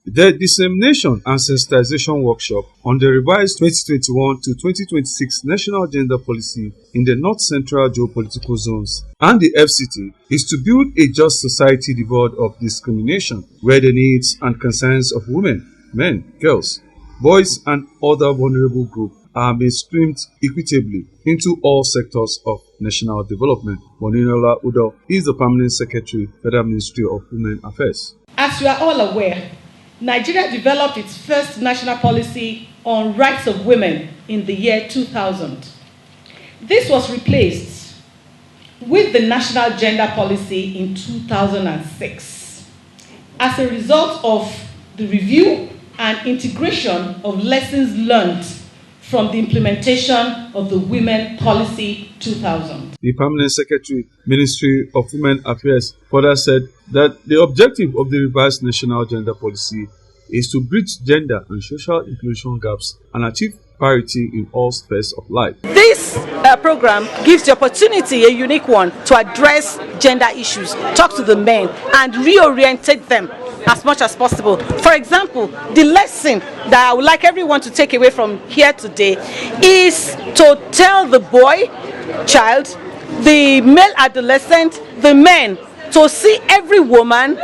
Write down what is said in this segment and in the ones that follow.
The Dissemination and Sensitization Workshop on the revised 2021 to 2026 National Gender Policy in the North Central Geopolitical Zones and the FCT is to build a just society devoid of discrimination, where the needs and concerns of women, men, girls, boys and other vulnerable groups are mainstreamed equitably into all sectors of national development. Monilola Udoh is the Permanent Secretary, Federal Ministry of Women Affairs. As you are all aware, Nigeria developed its first national policy on rights of women in the year 2000. This was replaced with the National Gender Policy in 2006 as a result of the review and integration of lessons learned from the implementation of the Women Policy 2000. The Permanent Secretary, Ministry of Women Affairs, further said that the objective of the revised National Gender Policy is to bridge gender and social inclusion gaps and achieve parity in all spheres of life. This program gives the opportunity, a unique one, to address gender issues, talk to the men and reorientate them as much as possible. For example, the lesson that I would like everyone to take away from here today is to tell the boy, child, the male adolescent, the men, to see every woman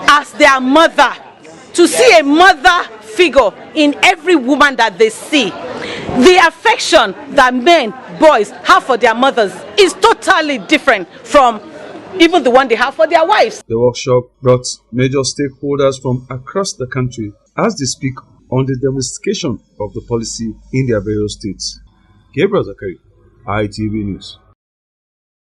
as their mother, to see a mother figure in every woman that they see. The affection that men, boys have for their mothers is totally different from even the one they have for their wives. The workshop brought major stakeholders from across the country as they speak on the domestication of the policy in their various states. Gabriel Zakari, ITV News.